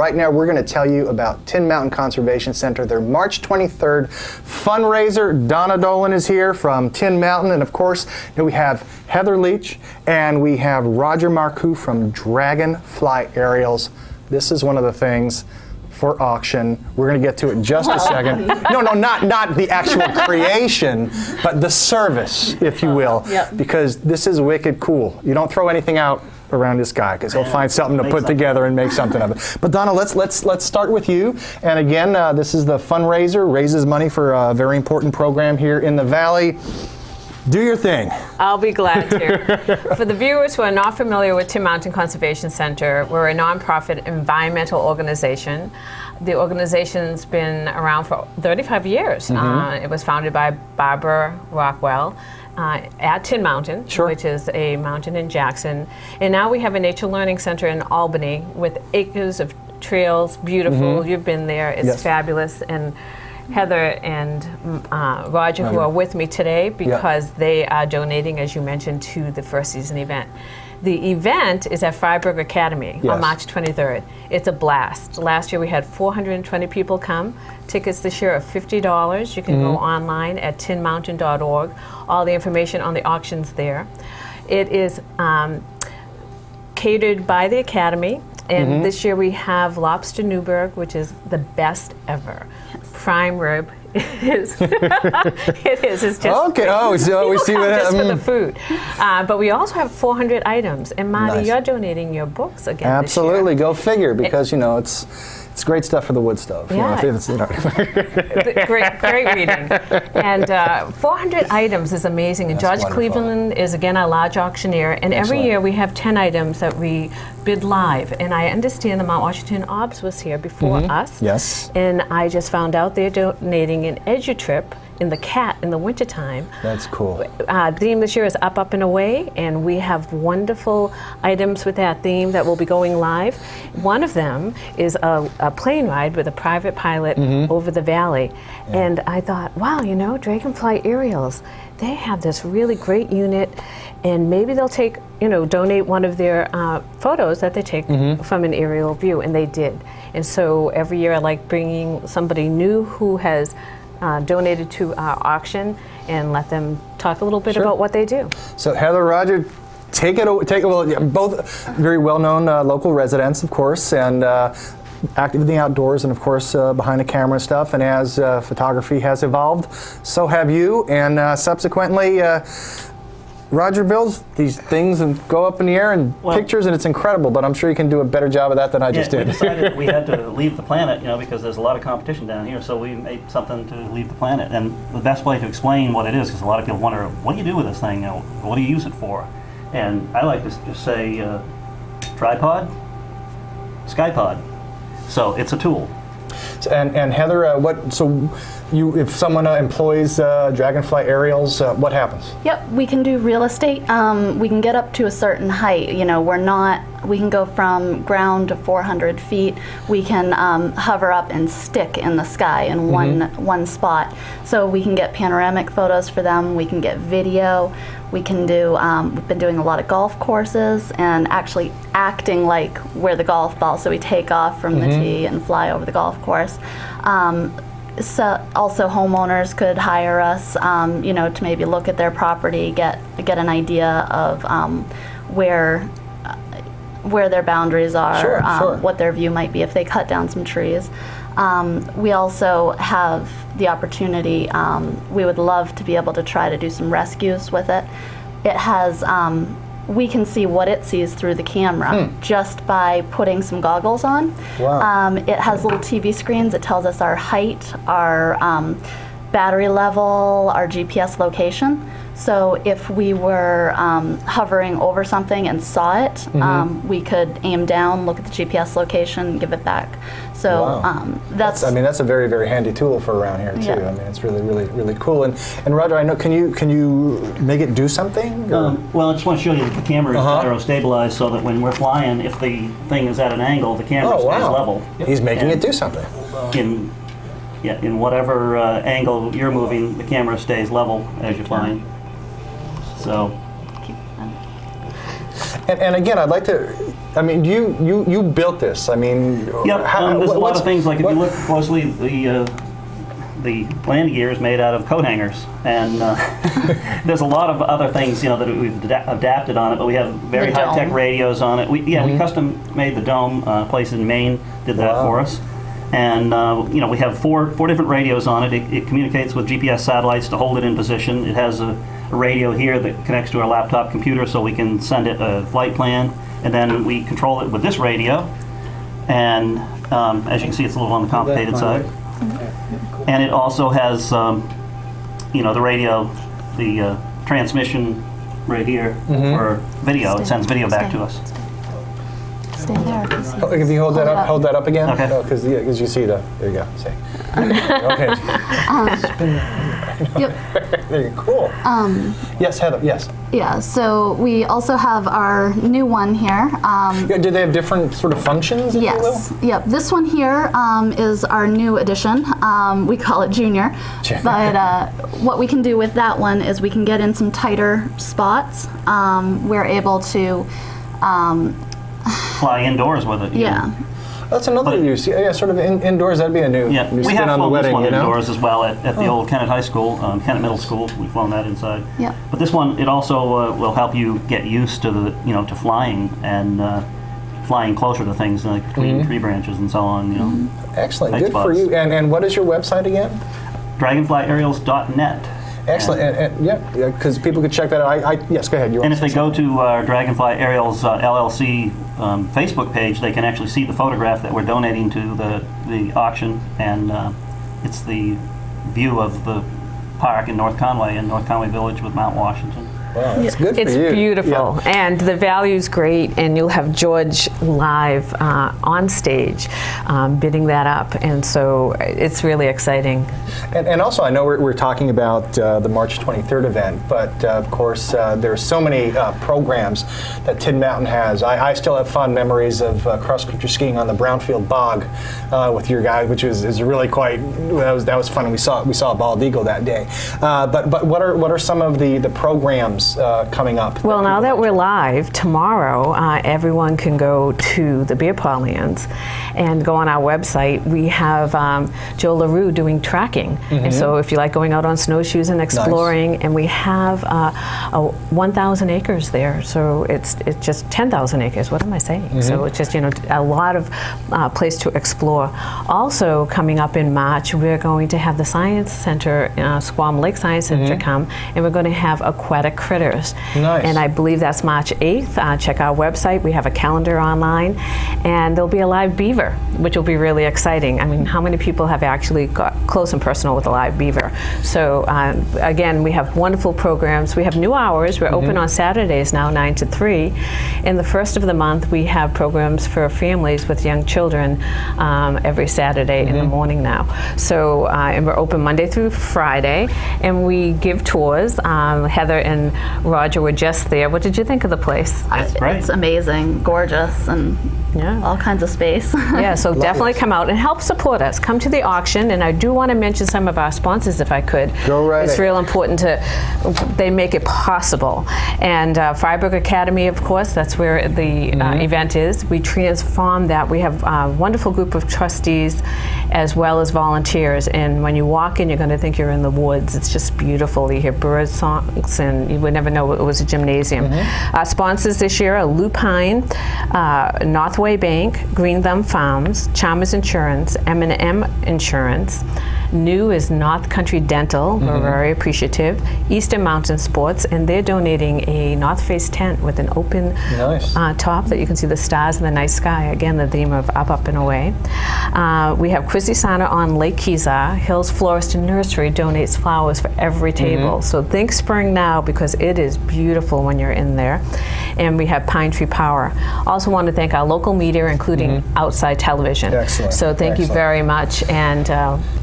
right now we're going to tell you about Tin Mountain Conservation Center, their March 23rd fundraiser. Donna Dolan is here from Tin Mountain, and of course we have Heather Leach and we have Roger Marcoux from Dragonfly Aerials. This is one of the things for auction. We're going to get to it in just a second. No, not the actual creation, but the service, if you will, because this is wicked cool. You don't throw anything out around this guy because he'll find something to put together and make something of it. But Donna, let's start with you. And again, this is the fundraiser, raises money for a very important program here in the Valley. Do your thing. I'll be glad to. For the viewers who are not familiar with Tin Mountain Conservation Center, we're a nonprofit environmental organization. The organization's been around for 35 years. It was founded by Barbara Rockwell at Tin Mountain, which is a mountain in Jackson. And now we have a nature learning center in Albany with acres of trails, beautiful. You've been there, it's fabulous. And Heather and Roger, who are with me today, because they are donating, as you mentioned, to the first season event. The event is at Fryeburg Academy on March 23rd. It's a blast. Last year we had 420 people come. Tickets this year are $50. You can go online at tinmountain.org. All the information on the auction's there. It is catered by the Academy. And this year we have lobster Newburgh, which is the best ever. Prime rib. It is. It is. It's just okay. Oh, so we see what just for the food. But we also have 400 items. And Marty, you're donating your books again. Absolutely. Go figure, because you know it's great stuff for the wood stove. Yeah. You know, great reading. And 400 items is amazing. And George Cleveland is, again, our large auctioneer. And every year we have 10 items that we bid live. And I understand the Mount Washington Obs was here before us. Yes. And I just found out they're donating an EduTrip in the cat in the wintertime. That's cool. The theme this year is Up and Away, and we have wonderful items with that theme that will be going live. One of them is a plane ride with a private pilot over the valley. And I thought, wow, you know, Dragonfly Aerials, they have this really great unit, and maybe they'll take, you know, donate one of their photos that they take from an aerial view, and they did. And so every year I like bringing somebody new who has donated to our auction and let them talk a little bit about what they do. So Heather, Roger, take it. Well, both very well-known local residents, of course, and active in the outdoors, and of course behind the camera and stuff. And as photography has evolved, so have you. And subsequently, Roger builds these things and go up in the air and pictures, and it's incredible. But I'm sure you can do a better job of that than I just did. We decided that we had to leave the planet, you know, because there's a lot of competition down here. So we made something to leave the planet. And the best way to explain what it is, because a lot of people wonder, what do you do with this thing? You know, what do you use it for? And I like to just say, tripod, skypod. So it's a tool. And Heather, if someone employs Dragonfly Aerials, what happens? Yep, we can do real estate. We can get up to a certain height. You know, we can go from ground to 400 feet. We can hover up and stick in the sky in one spot. So we can get panoramic photos for them. We can get video. We can do, we've been doing a lot of golf courses and actually acting like we're the golf ball. So we take off from the tee and fly over the golf course. So also homeowners could hire us, you know, to maybe look at their property, get an idea of where their boundaries are, what their view might be if they cut down some trees. We also have the opportunity, we would love to be able to try to do some rescues with it. It has, we can see what it sees through the camera just by putting some goggles on. Wow. It has little TV screens. It tells us our height, our battery level, our GPS location. So if we were hovering over something and saw it, we could aim down, look at the GPS location, give it back. So that's a very, very handy tool for around here too. I mean, it's really, really, really cool. And Roger, I know, can you make it do something? Well, I just want to show you that the camera is gyro stabilized, so that when we're flying, if the thing is at an angle, the camera stays level. He's making it do something. In whatever angle you're moving, the camera stays level as you're flying. So. And again, I'd like to. I mean, you built this. I mean, Yep. There's a lot of things. Like if you look closely, the landing gear is made out of coat hangers, and there's a lot of other things, that we've adapted on it. But we have very high-tech radios on it. We custom made the dome. A place in Maine did that for us, and we have four different radios on it. It communicates with GPS satellites to hold it in position. It has a radio here that connects to our laptop computer, so we can send it a flight plan, and then we control it with this radio. And as you can see, it's a little on the complicated side. And it also has, the radio, the transmission right here for video. It sends video back to us. Stay there. If you hold that up again. Okay. Because you see there you go. See. Okay. Yep. There you go. Cool. Yes, Heather. Yes. Yeah. So we also have our new one here. Do they have different sort of functions? If Yes. You will? Yep. This one here is our new edition. We call it Junior. But what we can do with that one is we can get in some tighter spots. We're able to. Fly indoors with it. Yeah. That's another use. Yeah, sort of indoors. That'd be a new, Yeah, new we spin have on the flown this wedding. one You know. indoors as well at the old Kennett High School, Kennett Middle School. We've flown that inside. Yeah. But this one, it also will help you get used to the, to flying and flying closer to things like between tree branches and so on. Excellent. Nice Good for spots. you. And what is your website again? Dragonflyaerials.net. Excellent. And yeah, because people could check that out. Yes, go ahead. And if they go to our Dragonfly Aerials LLC Facebook page, they can actually see the photograph that we're donating to the auction, and it's the view of the park in North Conway Village with Mount Washington. Wow, that's good for It's you. beautiful, Yeah. and the value's great, and you'll have George live on stage bidding that up, and so it's really exciting. And also, I know we're talking about the March 23rd event, but of course, there are so many programs that Tin Mountain has. I still have fond memories of cross-country skiing on the Brownfield Bog with your guys, which is really quite. That was fun, and we saw a bald eagle that day. But what are some of the programs coming up? Well, now that we're live, tomorrow everyone can go to the Beer Parlands and go on our website. We have Joe LaRue doing tracking. And so if you like going out on snowshoes and exploring, and we have 1,000 acres there. So it's just 10,000 acres. What am I saying? So it's just, a lot of place to explore. Also coming up in March, we're going to have the Science Center, Squam Lake Science Center come, and we're going to have aquatic critters. Nice. And I believe that's March 8th. Check our website. We have a calendar online. And there'll be a live beaver, which will be really exciting. I mean, how many people have actually got close and personal with a live beaver? So again, we have wonderful programs. We have new hours. We're open on Saturdays now, 9 to 3. In the first of the month, we have programs for families with young children every Saturday in the morning now. So, and we're open Monday through Friday, and we give tours. Heather and Roger were just there. What did you think of the place? That's great. It's amazing, gorgeous, and all kinds of space. Yeah, so definitely come out and help support us. Come to the auction, and I do want to mention some of our sponsors if I could. Go right It's ahead. real important they make it possible. And Freiburg Academy, of course, that's where the event is. We transform that. We have a wonderful group of trustees as well as volunteers, and when you walk in, you're going to think you're in the woods. It's just beautiful. You hear bird songs, and you would never know it was a gymnasium. Our sponsors this year are Lupine, Northway Bank, Green Thumb Farms, Chalmers Insurance, M&M Insurance. New is North Country Dental. We're very appreciative. Eastern Mountain Sports, and they're donating a North Face tent with an open top that you can see the stars and the night sky. Again, the theme of up, up, and away. We have Chrissy Sana on Lake Kezar. Hills Florist and Nursery donates flowers for every table. So think spring now, because it is beautiful when you're in there. And we have Pine Tree Power. Also want to thank our local local media, including outside television. Excellent. So thank you Excellent. very much. And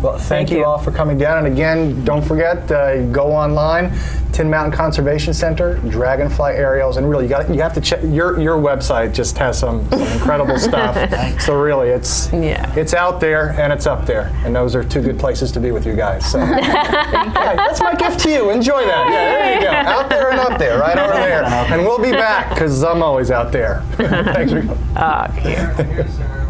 Well, thank you all for coming down. And again, don't forget, go online, Tin Mountain Conservation Center, Dragonfly Aerials, and really, you have to check your website. Just has some incredible stuff. So really, it's out there and it's up there, and those are two good places to be with you guys. So yeah, that's my gift to you. Enjoy that. Yeah, there you go. Out there and up there, right over there. And we'll be back because I'm always out there. Thanks for coming. here.